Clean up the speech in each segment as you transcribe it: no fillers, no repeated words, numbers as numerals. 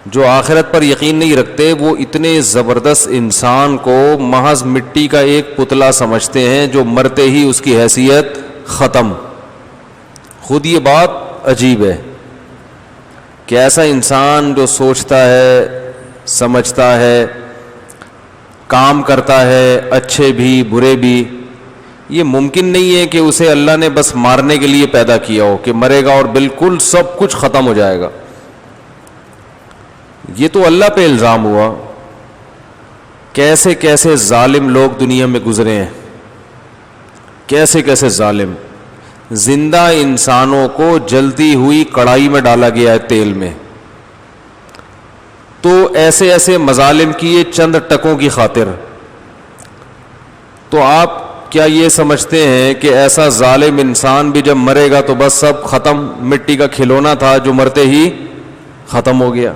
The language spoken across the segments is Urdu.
جو آخرت پر یقین نہیں رکھتے وہ اتنے زبردست انسان کو محض مٹی کا ایک پتلا سمجھتے ہیں جو مرتے ہی اس کی حیثیت ختم. خود یہ بات عجیب ہے کہ ایسا انسان جو سوچتا ہے, سمجھتا ہے, کام کرتا ہے, اچھے بھی برے بھی, یہ ممکن نہیں ہے کہ اسے اللہ نے بس مارنے کے لیے پیدا کیا ہو کہ مرے گا اور بالکل سب کچھ ختم ہو جائے گا. یہ تو اللہ پہ الزام ہوا. کیسے کیسے ظالم لوگ دنیا میں گزرے ہیں, کیسے کیسے ظالم. زندہ انسانوں کو جلتی ہوئی کڑائی میں ڈالا گیا ہے تیل میں, تو ایسے ایسے مظالم کیے چند ٹکوں کی خاطر. تو آپ کیا یہ سمجھتے ہیں کہ ایسا ظالم انسان بھی جب مرے گا تو بس سب ختم, مٹی کا کھلونا تھا جو مرتے ہی ختم ہو گیا؟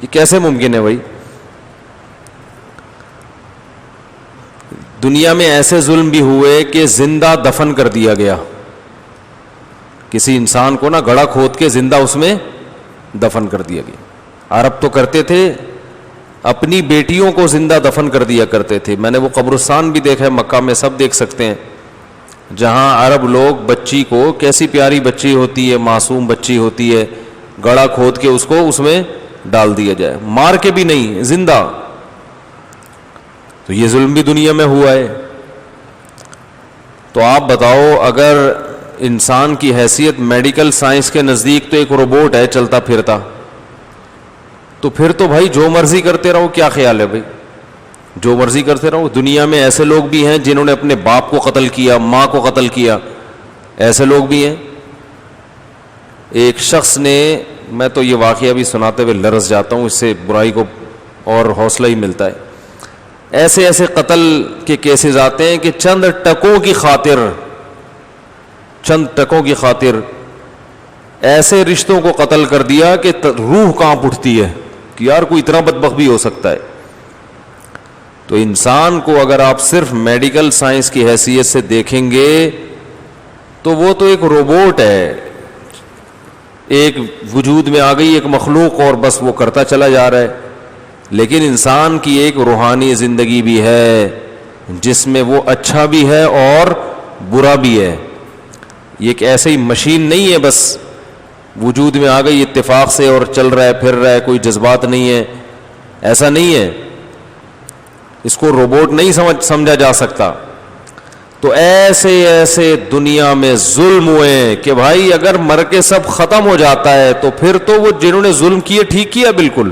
یہ کیسے ممکن ہے بھائی؟ دنیا میں ایسے ظلم بھی ہوئے کہ زندہ دفن کر دیا گیا. کسی انسان کو نا گڑھا کھود کے زندہ اس میں دفن کر دیا گیا. عرب تو کرتے تھے, اپنی بیٹیوں کو زندہ دفن کر دیا کرتے تھے. میں نے وہ قبرستان بھی دیکھا ہے مکہ میں, سب دیکھ سکتے ہیں, جہاں عرب لوگ بچی کو, کیسی پیاری بچی ہوتی ہے, معصوم بچی ہوتی ہے, گڑھا کھود کے اس کو اس میں ڈال دیا جائے, مار کے بھی نہیں, زندہ. تو یہ ظلم بھی دنیا میں ہوا ہے. تو آپ بتاؤ, اگر انسان کی حیثیت میڈیکل سائنس کے نزدیک تو ایک روبوٹ ہے چلتا پھرتا, تو پھر تو بھائی جو مرضی کرتے رہو. کیا خیال ہے بھائی؟ جو مرضی کرتے رہو. دنیا میں ایسے لوگ بھی ہیں جنہوں نے اپنے باپ کو قتل کیا, ماں کو قتل کیا, ایسے لوگ بھی ہیں. ایک شخص نے, میں تو یہ واقعہ بھی سناتے ہوئے لرز جاتا ہوں, اس سے برائی کو اور حوصلہ ہی ملتا ہے. ایسے ایسے قتل کے کیسز آتے ہیں کہ چند ٹکوں کی خاطر ایسے رشتوں کو قتل کر دیا کہ روح کانپ اٹھتی ہے کہ یار کوئی اتنا بدبخت بھی ہو سکتا ہے. تو انسان کو اگر آپ صرف میڈیکل سائنس کی حیثیت سے دیکھیں گے تو وہ تو ایک روبوٹ ہے, ایک وجود میں آ گئی ایک مخلوق اور بس وہ کرتا چلا جا رہا ہے. لیکن انسان کی ایک روحانی زندگی بھی ہے جس میں وہ اچھا بھی ہے اور برا بھی ہے. یہ ایک ایسی مشین نہیں ہے بس وجود میں آ گئی اتفاق سے اور چل رہا ہے پھر رہا ہے, کوئی جذبات نہیں ہے, ایسا نہیں ہے. اس کو روبوٹ نہیں سمجھا جا سکتا. تو ایسے ایسے دنیا میں ظلم ہوئے کہ بھائی اگر مر کے سب ختم ہو جاتا ہے تو پھر تو وہ جنہوں نے ظلم کیے ٹھیک کیا, بالکل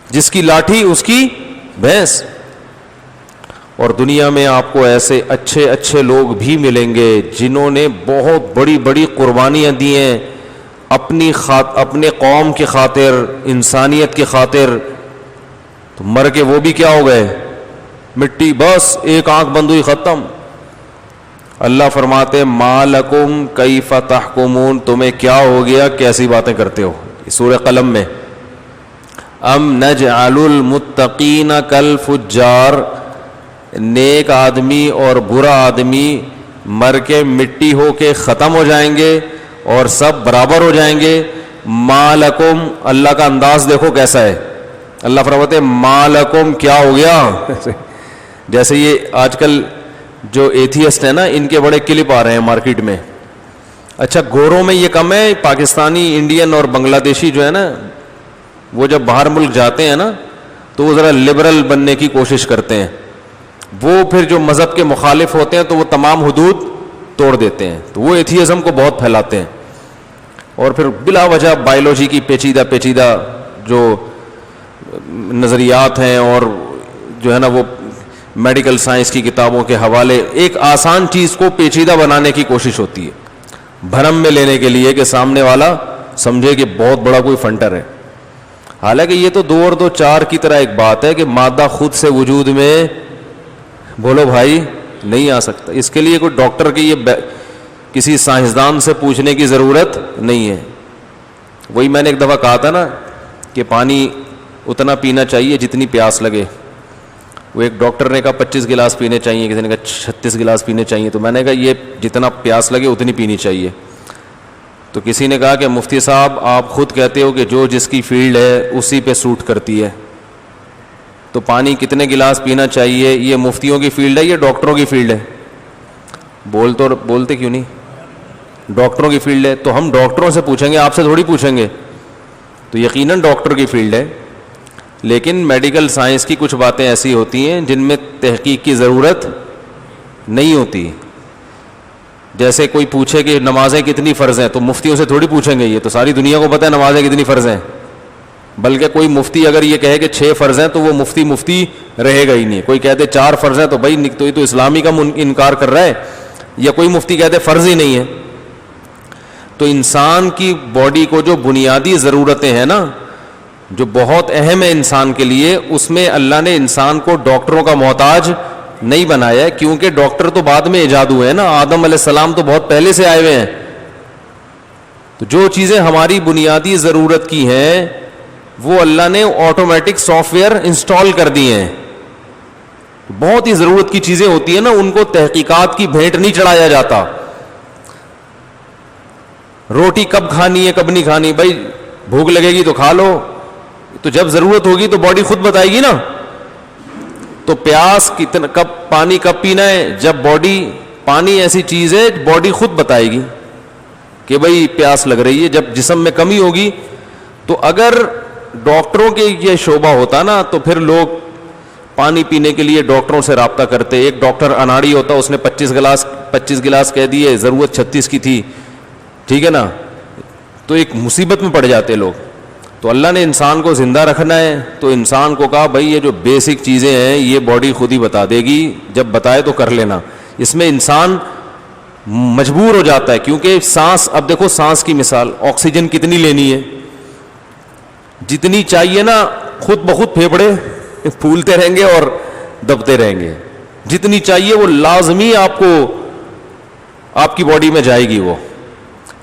جس کی لاٹھی اس کی بھینس. اور دنیا میں آپ کو ایسے اچھے اچھے لوگ بھی ملیں گے جنہوں نے بہت بڑی بڑی قربانیاں دی ہیں اپنے قوم کی خاطر, انسانیت کی خاطر. تو مر کے وہ بھی کیا ہو گئے, مٹی, بس ایک آنکھ بند ہوئی ختم. اللہ فرماتے ما لکم کیف تحکمون, تمہیں کیا ہو گیا, کیسی باتیں کرتے ہو. سورہ قلم میں ام نجعل المتقین کالفجار, نیک آدمی اور برا آدمی مر کے مٹی ہو کے ختم ہو جائیں گے اور سب برابر ہو جائیں گے. ما لکم, اللہ کا انداز دیکھو کیسا ہے. اللہ فرماتے ما لکم, کیا ہو گیا. جیسے یہ آج کل جو ایتھیسٹ ہیں نا, ان کے بڑے کلپ آ رہے ہیں مارکیٹ میں. اچھا گوروں میں یہ کم ہے, پاکستانی, انڈین اور بنگلہ دیشی جو ہے نا, وہ جب باہر ملک جاتے ہیں نا تو وہ ذرا لبرل بننے کی کوشش کرتے ہیں. وہ پھر جو مذہب کے مخالف ہوتے ہیں تو وہ تمام حدود توڑ دیتے ہیں. تو وہ ایتھیزم کو بہت پھیلاتے ہیں اور پھر بلا وجہ بائیولوجی کی پیچیدہ جو نظریات ہیں اور جو ہے نا وہ میڈیکل سائنس کی کتابوں کے حوالے ایک آسان چیز کو پیچیدہ بنانے کی کوشش ہوتی ہے, بھرم میں لینے کے لیے کہ سامنے والا سمجھے کہ بہت بڑا کوئی فنٹر ہے. حالانکہ یہ تو 2 اور 2 4 کی طرح ایک بات ہے کہ مادہ خود سے وجود میں, بولو بھائی, نہیں آ سکتا. اس کے لیے کوئی ڈاکٹر کی یہ کسی سائنسدان سے پوچھنے کی ضرورت نہیں ہے. وہی میں نے ایک دفعہ کہا تھا نا کہ پانی اتنا پینا چاہیے جتنی پیاس لگے. وہ ایک ڈاکٹر نے کہا 25 گلاس پینے چاہیے, کسی نے کہا 36 گلاس پینے چاہیے. تو میں نے کہا یہ جتنا پیاس لگے اتنی پینی چاہیے. تو کسی نے کہا کہ مفتی صاحب آپ خود کہتے ہو کہ جو جس کی فیلڈ ہے اسی پہ سوٹ کرتی ہے، تو پانی کتنے گلاس پینا چاہیے، یہ مفتیوں کی فیلڈ ہے یا ڈاکٹروں کی فیلڈ ہے؟ بولتے کیوں نہیں؟ ڈاکٹروں کی فیلڈ ہے تو ہم ڈاکٹروں سے پوچھیں گے، آپ سے تھوڑی پوچھیں گے. تو یقیناً ڈاکٹر کی فیلڈ ہے، لیکن میڈیکل سائنس کی کچھ باتیں ایسی ہوتی ہیں جن میں تحقیق کی ضرورت نہیں ہوتی. جیسے کوئی پوچھے کہ نمازیں کتنی فرض ہیں، تو مفتیوں سے تھوڑی پوچھیں گے، یہ تو ساری دنیا کو پتہ ہے نمازیں کتنی فرض ہیں. بلکہ کوئی مفتی اگر یہ کہے کہ 6 فرض ہیں تو وہ مفتی رہے گا ہی نہیں. کوئی کہتے 4 فرض ہیں تو بھائی تو یہ تو اسلامی کا انکار کر رہا ہے، یا کوئی مفتی کہتے فرض ہی نہیں ہے. تو انسان کی باڈی کو جو بنیادی ضرورتیں ہیں نا، جو بہت اہم ہے انسان کے لیے، اس میں اللہ نے انسان کو ڈاکٹروں کا محتاج نہیں بنایا ہے، کیونکہ ڈاکٹر تو بعد میں ایجاد ہوئے ہیں نا. آدم علیہ السلام تو بہت پہلے سے آئے ہوئے ہیں. تو جو چیزیں ہماری بنیادی ضرورت کی ہیں وہ اللہ نے آٹومیٹک سافٹ ویئر انسٹال کر دیے ہیں. بہت ہی ضرورت کی چیزیں ہوتی ہیں نا، ان کو تحقیقات کی بھیٹ نہیں چڑھایا جاتا. روٹی کب کھانی ہے کب نہیں کھانی، بھائی بھوک لگے گی تو کھا لو، تو جب ضرورت ہوگی تو باڈی خود بتائے گی نا. تو پیاس کتنا، کب پانی کب پینا ہے، جب باڈی، پانی ایسی چیز ہے باڈی خود بتائے گی کہ بھائی پیاس لگ رہی ہے. جب جسم میں کمی ہوگی، تو اگر ڈاکٹروں کے یہ شعبہ ہوتا نا تو پھر لوگ پانی پینے کے لیے ڈاکٹروں سے رابطہ کرتے. ایک ڈاکٹر اناڑی ہوتا، اس نے 25 گلاس کہہ دیے، ضرورت 36 کی تھی، ٹھیک ہے نا، تو ایک مصیبت میں پڑ جاتے لوگ. تو اللہ نے انسان کو زندہ رکھنا ہے تو انسان کو کہا بھائی یہ جو بیسک چیزیں ہیں یہ باڈی خود ہی بتا دے گی، جب بتائے تو کر لینا. اس میں انسان مجبور ہو جاتا ہے، کیونکہ سانس، اب دیکھو سانس کی مثال، آکسیجن کتنی لینی ہے، جتنی چاہیے نا خود بخود پھیپھڑے پھولتے رہیں گے اور دبتے رہیں گے. جتنی چاہیے وہ لازمی آپ کی باڈی میں جائے گی وہ،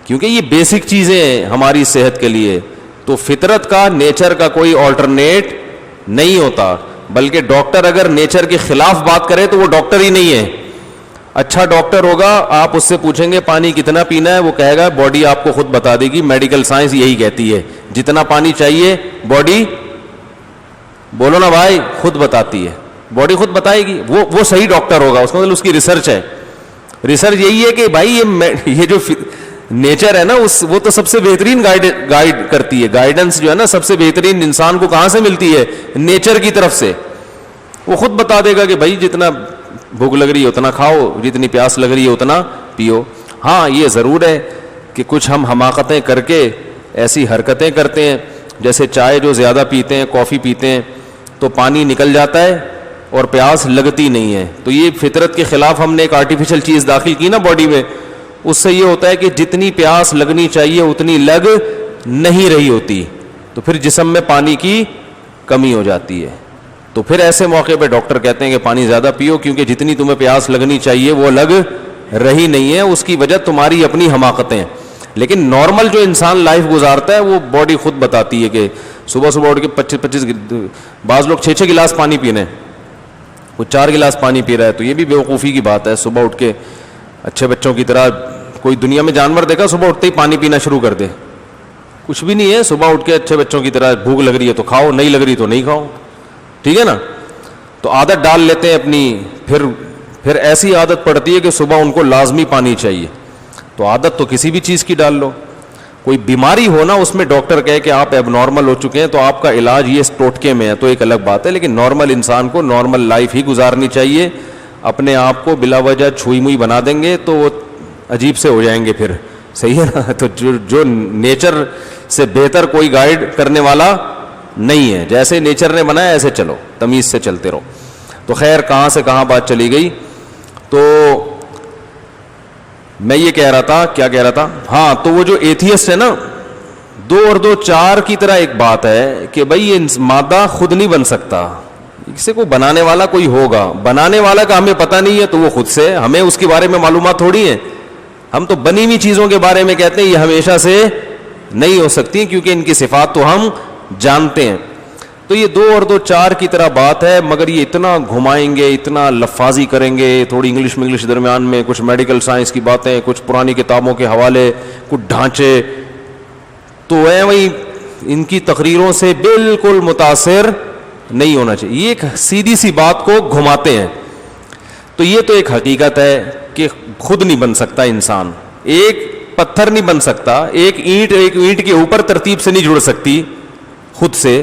کیونکہ یہ بیسک چیزیں ہیں ہماری صحت کے لیے. تو فطرت کا، نیچر کا کوئی آلٹرنیٹ نہیں ہوتا. بلکہ ڈاکٹر اگر نیچر کے خلاف بات کرے تو وہ ڈاکٹر ہی نہیں ہے. اچھا ڈاکٹر ہوگا، آپ اس سے پوچھیں گے پانی کتنا پینا ہے، وہ کہے گا باڈی آپ کو خود بتا دے گی. میڈیکل سائنس یہی کہتی ہے، جتنا پانی چاہیے باڈی، بولو نا بھائی، خود بتاتی ہے، باڈی خود بتائے گی. وہ صحیح ڈاکٹر ہوگا، اس کا مطلب اس کی ریسرچ ہے. ریسرچ یہی ہے کہ بھائی یہ جو نیچر ہے نا، وہ تو سب سے بہترین گائیڈ کرتی ہے. گائیڈنس جو ہے نا سب سے بہترین انسان کو کہاں سے ملتی ہے؟ نیچر کی طرف سے. وہ خود بتا دے گا کہ بھائی جتنا بھوک لگ رہی ہے اتنا کھاؤ، جتنی پیاس لگ رہی ہے اتنا پیو. ہاں یہ ضرور ہے کہ کچھ ہم حماقتیں کر کے ایسی حرکتیں کرتے ہیں، جیسے چائے جو زیادہ پیتے ہیں، کافی پیتے ہیں، تو پانی نکل جاتا ہے اور پیاس لگتی نہیں ہے. تو یہ فطرت کے خلاف ہم نے ایک آرٹیفیشل چیز داخل کی نا باڈی میں، اس سے یہ ہوتا ہے کہ جتنی پیاس لگنی چاہیے اتنی لگ نہیں رہی ہوتی، تو پھر جسم میں پانی کی کمی ہو جاتی ہے. تو پھر ایسے موقع پہ ڈاکٹر کہتے ہیں کہ پانی زیادہ پیو، کیونکہ جتنی تمہیں پیاس لگنی چاہیے وہ لگ رہی نہیں ہے. اس کی وجہ تمہاری اپنی حماقتیں. لیکن نارمل جو انسان لائف گزارتا ہے وہ باڈی خود بتاتی ہے کہ صبح اٹھ کے 25 بعض لوگ 6 گلاس پانی پینے، وہ 4 گلاس پانی پی رہا ہے، تو یہ بھی بیوقوفی کی بات ہے. صبح اٹھ کے اچھے بچوں کی طرح، کوئی دنیا میں جانور دیکھا صبح اٹھتے ہی پانی پینا شروع کر دے؟ کچھ بھی نہیں ہے. صبح اٹھ کے اچھے بچوں کی طرح بھوک لگ رہی ہے تو کھاؤ، نہیں لگ رہی تو نہیں کھاؤ، ٹھیک ہے نا. تو عادت ڈال لیتے ہیں اپنی، پھر ایسی عادت پڑتی ہے کہ صبح ان کو لازمی پانی چاہیے. تو عادت تو کسی بھی چیز کی ڈال لو. کوئی بیماری ہو نا، اس میں ڈاکٹر کہے کہ آپ ایب نارمل ہو چکے ہیں تو آپ کا علاج یہ ٹوٹکے میں ہے، تو ایک الگ بات ہے. لیکن نارمل انسان کو نارمل لائف ہی گزارنی چاہیے. اپنے آپ کو بلا وجہ چھوئی موئی بنا دیں گے تو وہ عجیب سے ہو جائیں گے پھر، صحیح ہے نا. تو جو نیچر سے بہتر کوئی گائیڈ کرنے والا نہیں ہے. جیسے نیچر نے بنایا ایسے چلو، تمیز سے چلتے رہو. تو خیر کہاں سے کہاں بات چلی گئی. تو میں یہ کہہ رہا تھا، کیا کہہ رہا تھا، ہاں، تو وہ جو ایتھیسٹ ہے نا، 2 اور 2 4 کی طرح ایک بات ہے کہ بھائی یہ مادہ خود نہیں بن سکتا، اسے کو بنانے والا کوئی ہوگا. بنانے والا کا ہمیں پتہ نہیں ہے تو وہ خود سے، ہمیں اس کے بارے میں معلومات تھوڑی ہیں. ہم تو بنی ہوئی چیزوں کے بارے میں کہتے ہیں یہ ہمیشہ سے نہیں ہو سکتی، کیونکہ ان کی صفات تو ہم جانتے ہیں. تو یہ 2 اور 2 4 کی طرح بات ہے، مگر یہ اتنا گھمائیں گے، اتنا لفاظی کریں گے، تھوڑی انگلش درمیان میں، کچھ میڈیکل سائنس کی باتیں، کچھ پرانی کتابوں کے حوالے، کچھ ڈھانچے، تو وہی ان کی تقریروں سے بالکل متاثر نہیں ہونا چاہیے. یہ ایک سیدھی سی بات کو گھماتے ہیں. تو یہ تو ایک حقیقت ہے کہ خود نہیں بن سکتا انسان، ایک پتھر نہیں بن سکتا، ایک اینٹ کے اوپر ترتیب سے نہیں جڑ سکتی خود سے.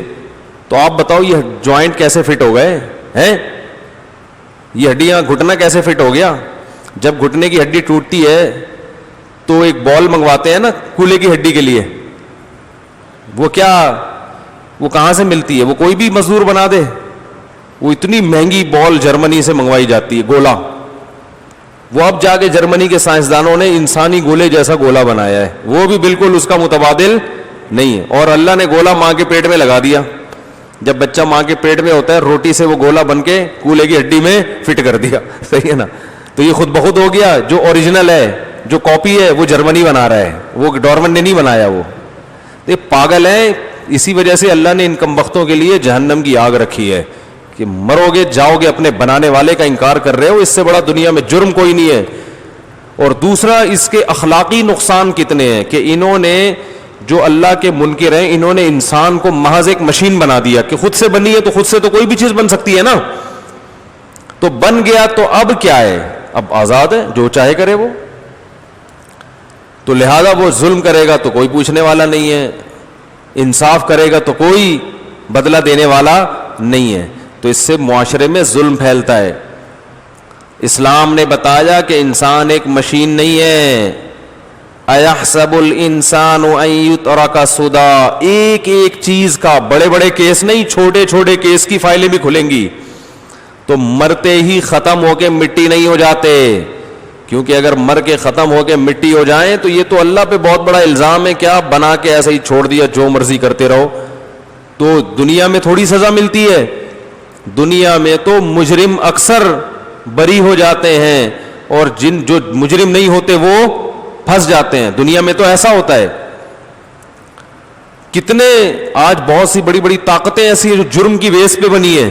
تو آپ بتاؤ یہ جوائنٹ کیسے فٹ ہو گئے ہیں؟ یہ ہڈیاں، گھٹنا کیسے فٹ ہو گیا؟ جب گھٹنے کی ہڈی ٹوٹتی ہے تو ایک بال منگواتے ہیں نا کولے کی ہڈی کے لیے، وہ کہاں سے ملتی ہے؟ وہ کوئی بھی مزدور بنا دے، وہ اتنی مہنگی بال جرمنی سے منگوائی جاتی ہے، گولا. وہ اب جا کے جرمنی کے سائنسدانوں نے انسانی گولے جیسا گولا بنایا ہے، وہ بھی بالکل اس کا متبادل نہیں ہے. اور اللہ نے گولا ماں کے پیٹ میں لگا دیا. جب بچہ ماں کے پیٹ میں ہوتا ہے، روٹی سے وہ گولا بن کے کولے کی ہڈی میں فٹ کر دیا. صحیح ہے نا؟ تو یہ خود بخود ہو گیا. جو اوریجنل ہے، جو کاپی ہے، وہ جرمنی بنا رہا ہے، وہ ڈارون نے نہیں بنایا. وہ یہ پاگل ہیں. اسی وجہ سے اللہ نے ان کمبختوں کے لیے جہنم کی آگ رکھی ہے کہ مرو گے جاؤ گے، اپنے بنانے والے کا انکار کر رہے ہو. اس سے بڑا دنیا میں جرم کوئی نہیں ہے. اور دوسرا، اس کے اخلاقی نقصان کتنے ہیں کہ انہوں نے، جو اللہ کے منکر ہیں، انہوں نے انسان کو محض ایک مشین بنا دیا کہ خود سے بنی ہے تو خود سے تو کوئی بھی چیز بن سکتی ہے نا. تو بن گیا تو اب کیا ہے؟ اب آزاد ہے، جو چاہے کرے وہ. تو لہذا وہ ظلم کرے گا تو کوئی پوچھنے والا نہیں ہے، انصاف کرے گا تو کوئی بدلہ دینے والا نہیں ہے. تو اس سے معاشرے میں ظلم پھیلتا ہے. اسلام نے بتایا کہ انسان ایک مشین نہیں ہے. اَيَحْسَبُ الْإِنسَانُ أَن يُتْرَكَ سُدًى. ایک ایک چیز کا، بڑے بڑے کیس نہیں، چھوٹے چھوٹے کیس کی فائلیں بھی کھلیں گی. تو مرتے ہی ختم ہو کے مٹی نہیں ہو جاتے، کیونکہ اگر مر کے ختم ہو کے مٹی ہو جائیں تو یہ تو اللہ پہ بہت بڑا الزام ہے. کیا بنا کے ایسے ہی چھوڑ دیا، جو مرضی کرتے رہو. تو دنیا میں تھوڑی سزا ملتی ہے. دنیا میں تو مجرم اکثر بری ہو جاتے ہیں، اور جو مجرم نہیں ہوتے وہ پھنس جاتے ہیں. دنیا میں تو ایسا ہوتا ہے. کتنے آج بہت سی بڑی بڑی طاقتیں ایسی ہیں جو جرم کی بیس پہ بنی ہیں.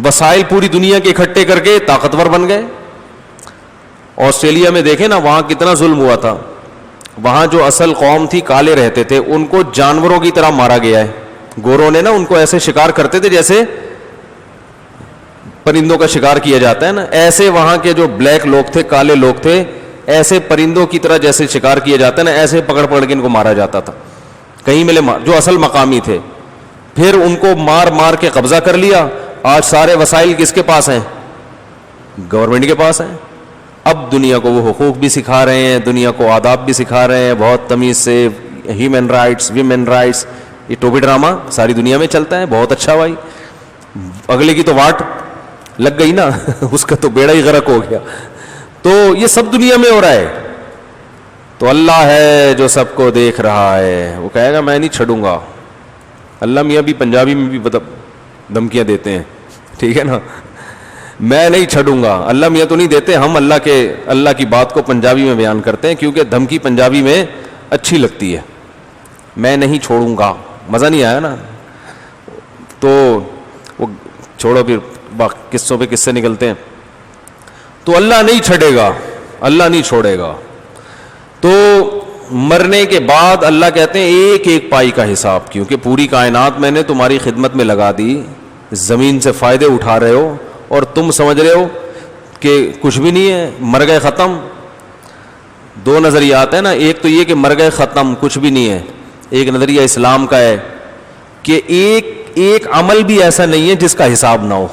وسائل پوری دنیا کے اکٹھے کر کے طاقتور بن گئے. آسٹریلیا میں دیکھیں نا، وہاں کتنا ظلم ہوا تھا. وہاں جو اصل قوم تھی، کالے رہتے تھے، ان کو جانوروں کی طرح مارا گیا ہے. گوروں نے نا ان کو ایسے شکار کرتے تھے جیسے پرندوں کا شکار کیا جاتا ہے نا، ایسے وہاں کے جو بلیک لوگ تھے، کالے لوگ تھے، ایسے پرندوں کی طرح جیسے شکار کیا جاتا ہے نا، ایسے پکڑ پکڑ کے ان کو مارا جاتا تھا. کہیں ملے جو اصل مقامی تھے، پھر ان کو مار مار کے قبضہ کر لیا. آج سارے وسائل کس کے پاس ہیں؟ گورنمنٹ کے پاس ہیں. اب دنیا کو وہ حقوق بھی سکھا رہے ہیں، دنیا کو آداب بھی سکھا رہے ہیں بہت تمیز سے. ہیومن رائٹس، ویمن رائٹس، یہ ٹوپی ڈرامہ ساری دنیا میں چلتا ہے. بہت اچھا بھائی. اگلے کی تو واٹ لگ گئی نا اس کا تو بیڑا ہی غرق ہو گیا. تو یہ سب دنیا میں ہو رہا ہے. تو اللہ ہے جو سب کو دیکھ رہا ہے، وہ کہے گا میں نہیں چھڑوں گا. اللہ میاں بھی پنجابی میں بھی دھمکیاں دیتے ہیں، ٹھیک ہے نا، میں نہیں چھڑوں گا. اللہ میاں تو نہیں دیتے، ہم اللہ کی بات کو پنجابی میں بیان کرتے ہیں کیونکہ دھمکی پنجابی میں اچھی لگتی ہے. میں نہیں چھوڑوں گا، مزہ نہیں آیا نا. تو وہ چھوڑو، پھر قصوں پہ قصے نکلتے ہیں. تو اللہ نہیں چھڑے گا، اللہ نہیں چھوڑے گا. تو مرنے کے بعد اللہ کہتے ہیں ایک ایک پائی کا حساب، کیونکہ پوری کائنات میں نے تمہاری خدمت میں لگا دی، زمین سے فائدے اٹھا رہے ہو اور تم سمجھ رہے ہو کہ کچھ بھی نہیں ہے، مر گئے ختم. 2 نظریات ہیں نا، ایک تو یہ کہ مر گئے ختم کچھ بھی نہیں ہے. ایک نظریہ اسلام کا ہے کہ ایک عمل بھی ایسا نہیں ہے جس کا حساب نہ ہو.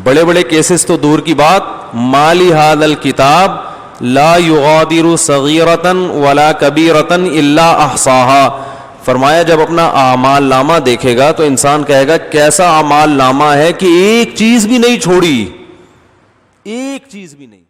بڑے بڑے کیسز تو دور کی بات، مالی ھذا الکتاب لا یغادر صغیرۃ ولا کبیرۃ الا احصاها. فرمایا جب اپنا اعمال نامہ دیکھے گا تو انسان کہے گا کیسا اعمال نامہ ہے کہ ایک چیز بھی نہیں چھوڑی، ایک چیز بھی نہیں.